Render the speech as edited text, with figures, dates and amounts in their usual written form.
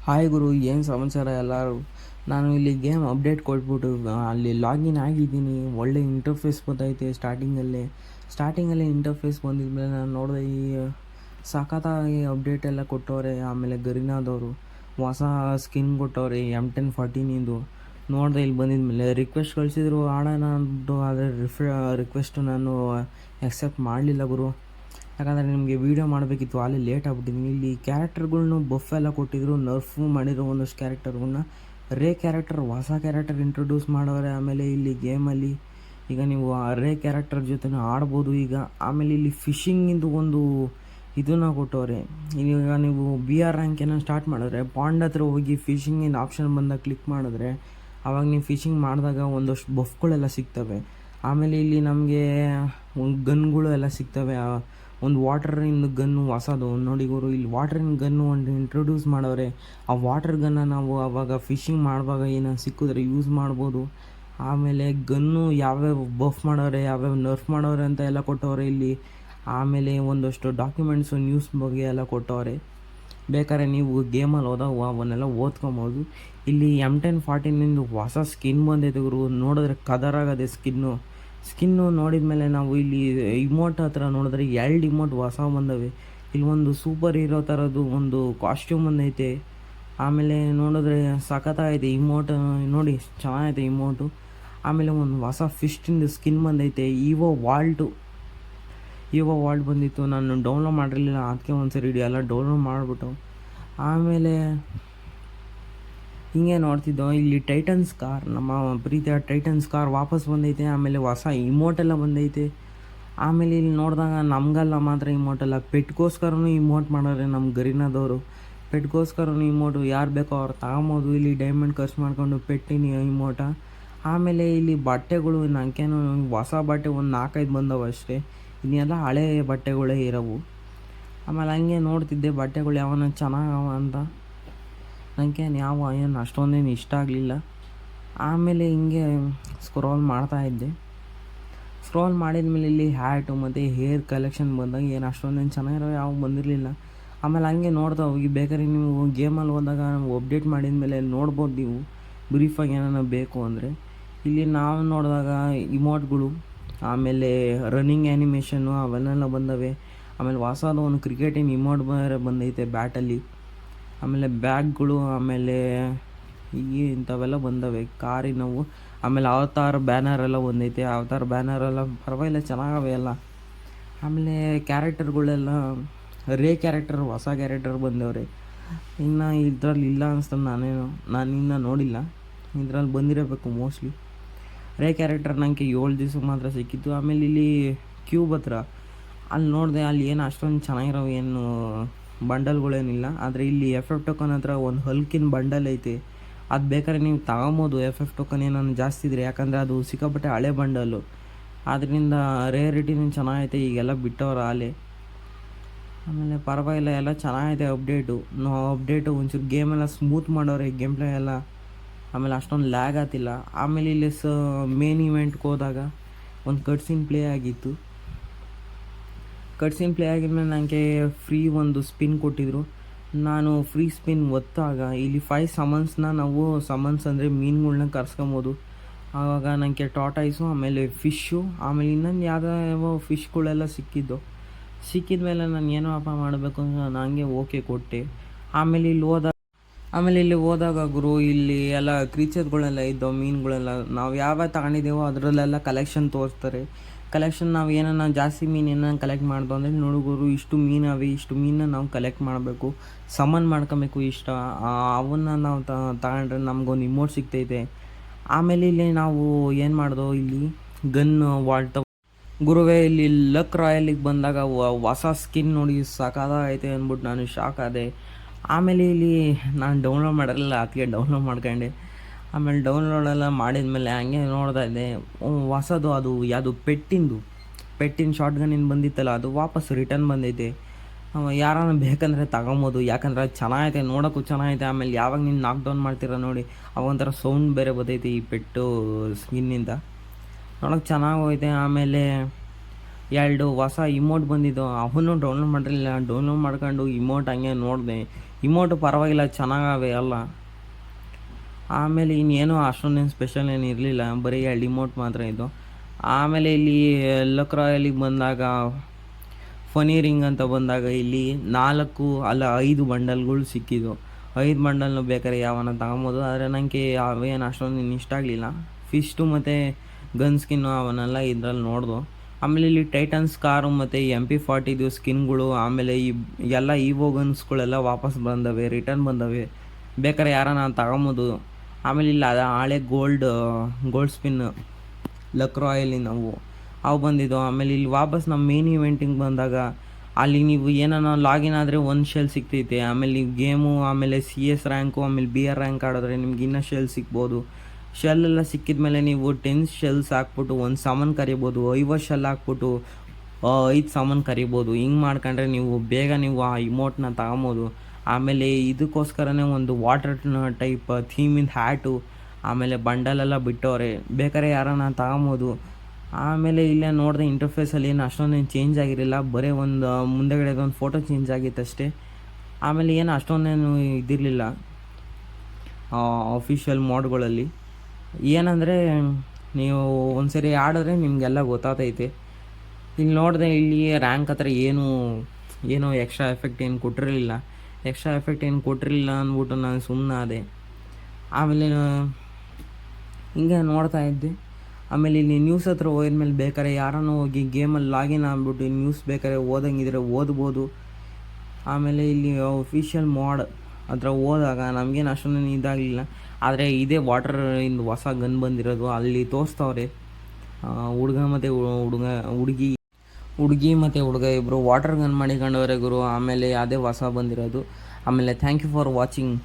Hi ಗುರು, ಏನು ಸಮಾಚಾರ ಎಲ್ಲರೂ. ನಾನು ಇಲ್ಲಿ ಗೇಮ್ ಅಪ್ಡೇಟ್ ಕೊಟ್ಬಿಟ್ಟು ಅಲ್ಲಿ ಲಾಗಿನ್ ಆಗಿದ್ದೀನಿ. ಒಳ್ಳೆ ಇಂಟರ್ಫೇಸ್ ಬಂದೈತೆ. ಸ್ಟಾರ್ಟಿಂಗಲ್ಲೇ ಇಂಟರ್ಫೇಸ್ ಬಂದಿದ್ಮೇಲೆ ನಾನು ನೋಡಿದೆ, ಈ ಸಖತ್ತಾಗಿ ಅಪ್ಡೇಟ್ ಎಲ್ಲ ಕೊಟ್ಟವ್ರೆ. ಆಮೇಲೆ ಗರಿನಾದವರು ಹೊಸ ಸ್ಕಿನ್ ಕೊಟ್ಟವ್ರೆ M1014 ನೋಡಿದೆ. ಇಲ್ಲಿ ಬಂದಿದ್ಮೇಲೆ ರಿಕ್ವೆಸ್ಟ್ ಕಳಿಸಿದ್ರು ಆಡೋಣ ಅಂದ್ಬಿಟ್ಟು, ಆದರೆ ರಿಕ್ವೆಸ್ಟು ನಾನು ಎಕ್ಸೆಪ್ಟ್ ಮಾಡಲಿಲ್ಲ ಗುರು. ಯಾಕಂದರೆ ನಿಮಗೆ ವೀಡಿಯೋ ಮಾಡಬೇಕಿತ್ತು, ಅಲ್ಲಿ ಲೇಟ್ ಆಗ್ಬಿಟ್ಟಿದ್ದೀನಿ. ಇಲ್ಲಿ ಕ್ಯಾರೆಕ್ಟರ್ಗಳ್ನು ಬಫ್ ಎಲ್ಲ ಕೊಟ್ಟಿದ್ರು, ನರ್ಫು ಮಾಡಿರೋ ಒಂದಷ್ಟು ಕ್ಯಾರೆಕ್ಟರ್ಗಳ್ನ. ಕ್ಯಾರೆಕ್ಟರ್ ಹೊಸ ಕ್ಯಾರೆಕ್ಟರ್ ಇಂಟ್ರೊಡ್ಯೂಸ್ ಮಾಡೋರೆ. ಆಮೇಲೆ ಇಲ್ಲಿ ಗೇಮಲ್ಲಿ ಈಗ ನೀವು ರೇ ಕ್ಯಾರೆಕ್ಟರ್ ಜೊತೆ ಆಡ್ಬೋದು ಈಗ. ಆಮೇಲೆ ಇಲ್ಲಿ ಫಿಶಿಂಗಿಂದು ಒಂದು ಇದನ್ನು ಕೊಟ್ಟವ್ರೆ. ಈಗ ನೀವು BR ರ್ಯಾಂಕ್ ಏನೋ ಸ್ಟಾರ್ಟ್ ಮಾಡಿದ್ರೆ ಪಾಂಡ್ ಹತ್ರ ಹೋಗಿ ಫಿಶಿಂಗಿನ ಆಪ್ಷನ್ ಬಂದಾಗ ಕ್ಲಿಕ್ ಮಾಡಿದ್ರೆ ಆವಾಗ ನೀವು ಫಿಶಿಂಗ್ ಮಾಡಿದಾಗ ಒಂದಷ್ಟು ಬಫ್ಗಳೆಲ್ಲ ಸಿಗ್ತವೆ. ಆಮೇಲೆ ಇಲ್ಲಿ ನಮಗೆ ಗನ್ಗಳು ಎಲ್ಲ ಸಿಗ್ತವೆ. ಒಂದು ವಾಟರಿನ ಗನ್ನು ಹೊಸದು ನೋಡಿ ಗುರು. ಇಲ್ಲಿ ವಾಟರಿನ ಗನ್ನು ಒಂದು ಇಂಟ್ರೊಡ್ಯೂಸ್ ಮಾಡವ್ರೆ. ಆ ವಾಟರ್ ಗನ್ನ ನಾವು ಆವಾಗ ಫಿಶಿಂಗ್ ಮಾಡುವಾಗ ಏನೋ ಸಿಕ್ಕಿದ್ರೆ ಯೂಸ್ ಮಾಡ್ಬೋದು. ಆಮೇಲೆ ಗನ್ನು ಯಾವ್ಯಾವ ಬಫ್ ಮಾಡವ್ರೆ, ಯಾವ್ಯಾವ ನರ್ಫ್ ಮಾಡವ್ರೆ ಅಂತ ಎಲ್ಲ ಕೊಟ್ಟವ್ರೆ ಇಲ್ಲಿ. ಆಮೇಲೆ ಒಂದಷ್ಟು ಡಾಕ್ಯುಮೆಂಟ್ಸು, ನ್ಯೂಸ್ ಬಗ್ಗೆ ಎಲ್ಲ ಕೊಟ್ಟವ್ರೆ. ಬೇಕಾದ್ರೆ ನೀವು ಗೇಮಲ್ಲಿ ಹೋದಾಗ ಅವನ್ನೆಲ್ಲ ಓದ್ಕೊಬೋದು. ಇಲ್ಲಿ M1014 ಹೊಸ ಸ್ಕಿನ್ ಬಂದೈತೆ ಗುರು. ನೋಡಿದ್ರೆ ಕದರಾಗದೆ ಸ್ಕಿನ್ನು ನೋಡಿದ ಮೇಲೆ ನಾವು ಇಲ್ಲಿ ಇಮೋಟ್ ಹತ್ರ ನೋಡಿದ್ರೆ 2 ಇಮೋಟ್ ಹೊಸ ಬಂದವೆ. ಇಲ್ಲಿ ಒಂದು ಸೂಪರ್ ಹೀರೋ ಥರದ್ದು ಒಂದು ಕಾಸ್ಟ್ಯೂಮ್ ಬಂದೈತೆ. ಆಮೇಲೆ ನೋಡಿದ್ರೆ ಸಖತ್ತಾಗೈತೆ ಇಮೋಟ್, ನೋಡಿ ಚೆನ್ನಾಗೈತೆ ಇಮೋಟು. ಆಮೇಲೆ ಒಂದು ಹೊಸ ಫಿಶ್ಟಿಂದು ಸ್ಕಿನ್ ಬಂದೈತೆ. ಈವೋ ವಾಲ್ಟ್ ಬಂದಿತ್ತು. ನಾನು ಡೌನ್ಲೋಡ್ ಮಾಡಿರಲಿಲ್ಲ, ಅದಕ್ಕೆ ಒಂದ್ಸರಿ ಎಲ್ಲ ಡೌನ್ಲೋಡ್ ಮಾಡಿಬಿಟ್ಟು ಆಮೇಲೆ ಹಿಂಗೆ ನೋಡ್ತಿದ್ದೋ. ಇಲ್ಲಿ ಟೈಟನ್ಸ್ ಕಾರ್, ನಮ್ಮ ಪ್ರೀತಿಯ ಟೈಟನ್ಸ್ ಕಾರ್ ವಾಪಸ್ ಬಂದೈತೆ. ಆಮೇಲೆ ಹೊಸ ಇಮೋಟೆಲ್ಲ ಬಂದೈತೆ. ಆಮೇಲೆ ಇಲ್ಲಿ ನೋಡಿದಾಗ ನಮಗೆಲ್ಲ ಮಾತ್ರ ಇಮೋಟೆಲ್ಲ, ಪೆಟ್ಗೋಸ್ಕರನೂ ಇಮೋಟ್ ಮಾಡೋರೆ ನಮ್ಮ ಗರಿನಾದವರು. ಪೆಟ್ಗೋಸ್ಕರನೂ ಇಮೋಟು ಯಾರು ಬೇಕೋ ಅವ್ರು ತಗೊಂಬೋದು. ಇಲ್ಲಿ ಡೈಮಂಡ್ ಖರ್ಚು ಮಾಡ್ಕೊಂಡು ಪೆಟ್ಟಿನಿ ಇಮೋಟ. ಆಮೇಲೆ ಇಲ್ಲಿ ಬಟ್ಟೆಗಳು ನನಗೇನು ಹೊಸ ಬಟ್ಟೆ ಒಂದು 4-5 ಬಂದವು ಅಷ್ಟೇ. ಇನ್ನೆಲ್ಲ ಹಳೆ ಬಟ್ಟೆಗಳೇ ಇರೋವು. ಆಮೇಲೆ ಹಂಗೆ ನೋಡ್ತಿದ್ದೆ ಬಟ್ಟೆಗಳು ಯಾವನ ಚೆನ್ನಾಗವ ಅಂತ. ನನಗೇನು ಏನು ಅಷ್ಟೊಂದೇನು ಇಷ್ಟ ಆಗಲಿಲ್ಲ. ಆಮೇಲೆ ಹಿಂಗೆ ಸ್ಕ್ರೋಲ್ ಮಾಡ್ತಾಯಿದ್ದೆ. ಸ್ಕ್ರೋಲ್ ಮಾಡಿದ್ಮೇಲೆ ಇಲ್ಲಿ ಹ್ಯಾಟು ಮತ್ತು ಹೇರ್ ಕಲೆಕ್ಷನ್ ಬಂದಾಗ ಏನು ಅಷ್ಟೊಂದೇನು ಚೆನ್ನಾಗಿರೋ ಯಾವ ಬಂದಿರಲಿಲ್ಲ. ಆಮೇಲೆ ಹಂಗೆ ನೋಡ್ತಾ ಹೋಗಿ, ಬೇಕಾದ್ರೆ ನೀವು ಗೇಮಲ್ಲಿ ಹೋದಾಗ ನಾವು ಅಪ್ಡೇಟ್ ಮಾಡಿದ್ಮೇಲೆ ನೋಡ್ಬೋದು ನೀವು ಬ್ರೀಫಾಗಿ ಏನಾರ ಬೇಕು ಅಂದರೆ. ಇಲ್ಲಿ ನಾವು ನೋಡಿದಾಗ ಇಮೋಟ್ಗಳು, ಆಮೇಲೆ ರನ್ನಿಂಗ್ ಆ್ಯನಿಮೇಷನ್ನು ಅವೆಲ್ಲ ಬಂದವೆ. ಆಮೇಲೆ ಹೊಸದು ಒಂದು ಕ್ರಿಕೆಟಿನ ಇಮೋಟ್ ಬೇರೆ ಬಂದೈತೆ ಬ್ಯಾಟಲ್ಲಿ. ಆಮೇಲೆ ಬ್ಯಾಗ್ಗಳು, ಆಮೇಲೆ ಇಂಥವೆಲ್ಲ ಬಂದವೆ ಕಾರಿನವು. ಆಮೇಲೆ ಅವತಾರ್ ಬ್ಯಾನರೆಲ್ಲ ಬಂದೈತೆ. ಅವತಾರ್ ಬ್ಯಾನರೆಲ್ಲ ಪರವಾಗಿಲ್ಲ, ಚೆನ್ನಾಗವೆ ಎಲ್ಲ. ಆಮೇಲೆ ಕ್ಯಾರೆಕ್ಟರ್ಗಳೆಲ್ಲ ಕ್ಯಾರೆಕ್ಟರ್, ಹೊಸ ಕ್ಯಾರೆಕ್ಟರ್ ಬಂದವ್ರೆ. ಇನ್ನು ಇದ್ರಲ್ಲಿ ಇಲ್ಲ ಅನಿಸ್ತದೆ, ನಾನು ಇನ್ನೂ ನೋಡಿಲ್ಲ. ಇದ್ರಲ್ಲಿ ಬಂದಿರಬೇಕು ಮೋಸ್ಟ್ಲಿ. ಕ್ಯಾರೆಕ್ಟರ್ ನನಗೆ 7 ದಿವ್ಸಕ್ಕೆ ಮಾತ್ರ ಸಿಕ್ಕಿತ್ತು. ಆಮೇಲೆ ಇಲ್ಲಿ ಕ್ಯೂಬ್ ಹತ್ರ ಅಲ್ಲಿ ನೋಡಿದೆ, ಅಲ್ಲಿ ಏನು ಅಷ್ಟೊಂದು ಚೆನ್ನಾಗಿರೋ ಏನು ಬಂಡಲ್ಗಳೇನಿಲ್ಲ. ಆದರೆ ಇಲ್ಲಿ FF ಟೋಕನ್ ಹತ್ರ ಒಂದು ಹಲ್ಕಿನ ಬಂಡಲ್ ಐತೆ. ಅದು ಬೇಕಾದ್ರೆ ನೀವು ತಗೊಬೋದು. FF ಟೋಕನ್ ಏನಾದ್ರು ಜಾಸ್ತಿ ಇದ್ದರೆ, ಯಾಕಂದರೆ ಅದು ಸಿಕ್ಕಾಪಟ್ಟೆ ಹಳೆ ಬಂಡಲ್ಲು. ಆದ್ದರಿಂದ ರೇರಿಟಿನೂ ಚೆನ್ನಾಗೈತೆ. ಈಗೆಲ್ಲ ಬಿಟ್ಟವ್ರು ಆಲೆ. ಆಮೇಲೆ ಪರವಾಗಿಲ್ಲ, ಎಲ್ಲ ಚೆನ್ನಾಗೈತೆ ಅಪ್ಡೇಟು. ಒಂಚೂರು ಗೇಮೆಲ್ಲ ಸ್ಮೂತ್ ಮಾಡೋರೆ, ಗೇಮ್ ಪ್ಲೇ ಎಲ್ಲ. ಆಮೇಲೆ ಅಷ್ಟೊಂದು ಲ್ಯಾಗ್ ಆಗ್ತಿಲ್ಲ. ಆಮೇಲೆ ಇಲ್ಲಿ ಮೇನ್ ಇವೆಂಟ್ಗೆ ಹೋದಾಗ ಒಂದು ಕಟ್ಸೀನ್ ಪ್ಲೇ ಆಗಿತ್ತು. ಕಟ್ಸೀನ್ ಪ್ಲೇ ಆಗಿದ್ಮೇಲೆ ನನಗೆ ಫ್ರೀ ಒಂದು ಸ್ಪಿನ್ ಕೊಟ್ಟಿದ್ರು. ನಾನು ಫ್ರೀ ಸ್ಪಿನ್ ಒತ್ತಾಗ ಇಲ್ಲಿ 5 ಸಮನ್ಸ್ನ ನಾವು ಸಮನ್ಸ್ ಅಂದರೆ ಮೀನುಗಳ್ನ ಕರ್ಸ್ಕೊಬೋದು. ಆವಾಗ ನನಗೆ ಟಾಟಾಯ್ಸು, ಆಮೇಲೆ ಫಿಶ್ಶು, ಆಮೇಲೆ ಇನ್ನೊಂದು ಯಾವ ಫಿಶ್ಗಳೆಲ್ಲ ಸಿಕ್ಕಿದ್ಮೇಲೆ ನಾನು ಏನೋ ಮಾಡಬೇಕು ಅಂತ ನನಗೆ ಓಕೆ ಕೊಟ್ಟೆ. ಆಮೇಲೆ ಇಲ್ಲಿ ಹೋದಾಗ ಗುರು, ಇಲ್ಲಿ ಎಲ್ಲ ಕ್ರೀಚರ್ಗಳೆಲ್ಲ ಇದ್ದವು, ಮೀನುಗಳೆಲ್ಲ ನಾವು ಯಾವ್ಯಾವ ತಗೊಂಡಿದ್ದೇವೋ ಅದರಲ್ಲೆಲ್ಲ ಕಲೆಕ್ಷನ್ ತೋರಿಸ್ತಾರೆ. ಕಲೆಕ್ಷನ್ ನಾವು ಏನನ್ನ ಜಾಸ್ತಿ ಮೀನು ಏನನ್ನ ಕಲೆಕ್ಟ್ ಮಾಡ್ದೋ ಅಂದರೆ ನೋಡುಗರು, ಇಷ್ಟು ಮೀನವೆ, ಇಷ್ಟು ಮೀನನ್ನ ನಾವು ಕಲೆಕ್ಟ್ ಮಾಡಬೇಕು, ಸಮನ್ ಮಾಡ್ಕೊಬೇಕು ಇಷ್ಟ. ಅವನ್ನ ನಾವು ತಗೊಂಡ್ರೆ ನಮಗೊಂದು ಇಮೋಟ್ ಸಿಗ್ತೈತೆ. ಆಮೇಲೆ ಇಲ್ಲಿ ನಾವು ಏನು ಮಾಡ್ದೋ, ಇಲ್ಲಿ ಗನ್ ವಾಲ್ಟ್ ಗುರುವೇ. ಇಲ್ಲಿ ಲಕ್ ರಾಯಲಿಗೆ ಬಂದಾಗ ಹೊಸ ಸ್ಕಿನ್ ನೋಡಿ ಸಾಕಾಗೈತೆ ಅಂದ್ಬಿಟ್ಟು ನಾನು ಶಾಕ್ ಆದೆ. ಆಮೇಲೆ ಇಲ್ಲಿ ನಾನು ಡೌನ್ಲೋಡ್ ಮಾಡಿರಲಿಲ್ಲ, ಅದಕ್ಕೆ ಡೌನ್ಲೋಡ್ ಮಾಡ್ಕೊಂಡೆ. ಆಮೇಲೆ ಡೌನ್ಲೋಡೆಲ್ಲ ಮಾಡಿದ್ಮೇಲೆ ಹಂಗೆ ನೋಡ್ತಾ ಇದ್ದೆ, ಹೊಸದು ಅದು ಯಾವುದು ಪೆಟ್ಟಿನ ಶಾರ್ಟ್ ಗನ್ನಿಂದ ಬಂದಿತ್ತಲ್ಲ, ಅದು ವಾಪಸ್ ರಿಟರ್ನ್ ಬಂದೈತೆ. ಯಾರನ್ನ ಬೇಕಂದರೆ ತಗೊಬೋದು, ಯಾಕಂದರೆ ಅದು ಚೆನ್ನಾಗೈತೆ, ನೋಡೋಕ್ಕೂ ಚೆನ್ನಾಗೈತೆ. ಆಮೇಲೆ ಯಾವಾಗ ನೀನು ನಾಕ್ ಡೌನ್ ಮಾಡ್ತೀರ ನೋಡಿ, ಅವಂಥರ ಸೌಂಡ್ ಬೇರೆ ಬರ್ತೈತೆ ಈ ಪೆಟ್ಟು ಸ್ಕಿನ್ನಿಂದ, ನೋಡೋಕೆ ಚೆನ್ನಾಗೋಯ್ತೆ. ಆಮೇಲೆ 2 ಹೊಸ ಇಮೋಟ್ ಬಂದಿದ್ದು, ಅವನು ಡೌನ್ಲೋಡ್ ಮಾಡಿರಲಿಲ್ಲ. ಡೌನ್ಲೋಡ್ ಮಾಡ್ಕೊಂಡು ಇಮೋಟ್ ಹಂಗೆ ನೋಡಿದೆ. ಇಮೋಟು ಪರವಾಗಿಲ್ಲ ಚೆನ್ನಾಗವೆ ಅಲ್ಲ. ಆಮೇಲೆ ಇನ್ನೇನು ಅಷ್ಟೊಂದೇನು ಸ್ಪೆಷಲ್ ಏನು ಇರಲಿಲ್ಲ, ಬರೀ 2 ಇಮೋಟ್ ಮಾತ್ರ ಇದು. ಆಮೇಲೆ ಇಲ್ಲಿ ಲಕ್ ರಾಯಲಿಗೆ ಬಂದಾಗ ಫನಿ ರಿಂಗ್ ಅಂತ ಬಂದಾಗ ಇಲ್ಲಿ 4 ಅಲ್ಲ 5 ಬಂಡಲ್ಗಳು ಸಿಕ್ಕಿದ್ದು. 5 ಬಂಡಲ್ನು ಬೇಕಾದ್ರೆ ಯಾವನ ತಗೊಬೋದು. ಆದರೆ ನನಗೆ ಅವೇನು ಅಷ್ಟೊಂದು ಇಷ್ಟ ಆಗಲಿಲ್ಲ. ಫಿಸ್ಟು ಮತ್ತು ಗನ್ ಸ್ಕಿನ್ನು ಅವನ್ನೆಲ್ಲ ಇದ್ರಲ್ಲಿ ನೋಡ್ದು. ಆಮೇಲೆ ಇಲ್ಲಿ ಟೈಟನ್ಸ್ ಕಾರು ಮತ್ತು MP40 ಸ್ಕಿನ್ಗಳು, ಆಮೇಲೆ ಎಲ್ಲ ಈವೋ ಗನ್ಸ್ಗಳೆಲ್ಲ ವಾಪಸ್ ಬಂದವೆ, ರಿಟರ್ನ್ ಬಂದವೆ. ಬೇಕಾದ್ರೆ ಯಾರನ್ನ ತಗೊಬೋದು. ಆಮೇಲೆ ಇಲ್ಲ ಹಳೆ ಗೋಲ್ಡ್ ಸ್ಪಿನ್ ಲಕ್ ರಾಯಲಿ ಅವು ಬಂದಿದ್ದು. ಆಮೇಲೆ ಇಲ್ಲಿ ವಾಪಸ್ ನಮ್ಮ ಮೇನ್ ಇವೆಂಟಿಂಗ್ ಬಂದಾಗ ಅಲ್ಲಿ ನೀವು ಏನಾನ ಲಾಗಿನ್ ಆದರೆ 1 ಶೆಲ್ ಸಿಗ್ತೈತೆ. ಆಮೇಲೆ ನೀವು ಗೇಮು, ಆಮೇಲೆ CS ರ್ಯಾಂಕು, ಆಮೇಲೆ BR ರ್ಯಾಂಕ್ ಆಡಿದ್ರೆ ನಿಮ್ಗೆ ಇನ್ನೂ ಶೆಲ್ ಸಿಗ್ಬೋದು. ಶೆಲ್ಲೆಲ್ಲ ಸಿಕ್ಕಿದ ಮೇಲೆ ನೀವು 10 ಶೆಲ್ಸ್ ಹಾಕ್ಬಿಟ್ಟು 1 ಸಾಮಾನು ಕರಿಬೋದು. 50 ಶೆಲ್ ಹಾಕ್ಬಿಟ್ಟು 5 ಸಾಮಾನು ಕರಿಬೋದು. ಹಿಂಗೆ ಮಾಡ್ಕೊಂಡ್ರೆ ನೀವು ಬೇಗ ನೀವು ಆ ಇಮೋಟ್ನ ತಗೊಬೋದು. ಆಮೇಲೆ ಇದಕ್ಕೋಸ್ಕರನೇ ಒಂದು ವಾಟರ್ ಟೈಪ್ ಥೀಮಿಂದ ಹ್ಯಾಟು, ಆಮೇಲೆ ಬಂಡಲೆಲ್ಲ ಬಿಟ್ಟವ್ರೆ, ಬೇಕಾದ್ರೆ ಯಾರನ್ನ ತಗೊಬೋದು. ಆಮೇಲೆ ಇಲ್ಲೇ ನೋಡಿದೆ ಇಂಟರ್ಫೇಸಲ್ಲಿ ಏನು ಅಷ್ಟೊಂದೇನು ಚೇಂಜ್ ಆಗಿರಲಿಲ್ಲ, ಬರೀ ಒಂದು ಮುಂದೆಗಡೆದೊಂದು ಫೋಟೋ ಚೇಂಜ್ ಆಗಿತ್ತು ಅಷ್ಟೇ. ಆಮೇಲೆ ಏನು ಅಷ್ಟೊಂದೇನು ಇದಿರಲಿಲ್ಲ ಅಫಿಷಿಯಲ್ ಮೋಡ್ಗಳಲ್ಲಿ. ಏನಂದರೆ ನೀವು ಒಂದ್ಸರಿ ಆಡಿದ್ರೆ ನಿಮಗೆಲ್ಲ ಗೊತ್ತಾಗ್ತೈತೆ. ಇಲ್ಲಿ ನೋಡಿದೆ ಇಲ್ಲಿ ರ್ಯಾಂಕ್ ಹತ್ರ ಏನೂ ಎಕ್ಸ್ಟ್ರಾ ಎಫೆಕ್ಟ್ ಏನು ಕೊಟ್ಟಿರಲಿಲ್ಲ. ಅಂದ್ಬಿಟ್ಟು ನಾನು ಸುಮ್ಮನೆ ಆದೆ. ಆಮೇಲೆ ಹಿಂಗೆ ನೋಡ್ತಾ ಇದ್ದೆ. ಆಮೇಲೆ ಇಲ್ಲಿ ನ್ಯೂಸ್ ಹತ್ರ ಹೋದ್ಮೇಲೆ ಬೇಕಾದ್ರೆ ಯಾರನ್ನೂ ಹೋಗಿ ಗೇಮಲ್ಲಿ ಲಾಗಿನ್ ಆಗ್ಬಿಟ್ಟು ನ್ಯೂಸ್ ಬೇಕಾದ್ರೆ ಓದಂಗಿದ್ರೆ ಓದ್ಬೋದು. ಆಮೇಲೆ ಇಲ್ಲಿ ಅಫಿಷಿಯಲ್ ಮೋಡ್ ಹತ್ರ ಹೋದಾಗ ನಮಗೇನು ಅಷ್ಟೊಂದೇನು ಇದಾಗಲಿಲ್ಲ. ಆದರೆ ಇದೇ ವಾಟರ್ ಇಂದು ಹೊಸ ಗನ್ ಬಂದಿರೋದು ಅಲ್ಲಿ ತೋರಿಸ್ತವ್ರೆ. ಹುಡುಗಿ ಮತ್ತು ಹುಡುಗ ಇಬ್ಬರು ವಾಟರ್ ಗನ್ ಮಾಡಿಕೊಂಡವ್ರೆ ಗುರು. ಆಮೇಲೆ ಅದೇ ಹೊಸ ಬಂದಿರೋದು. ಆಮೇಲೆ ಥ್ಯಾಂಕ್ ಯು ಫಾರ್ ವಾಚಿಂಗ್.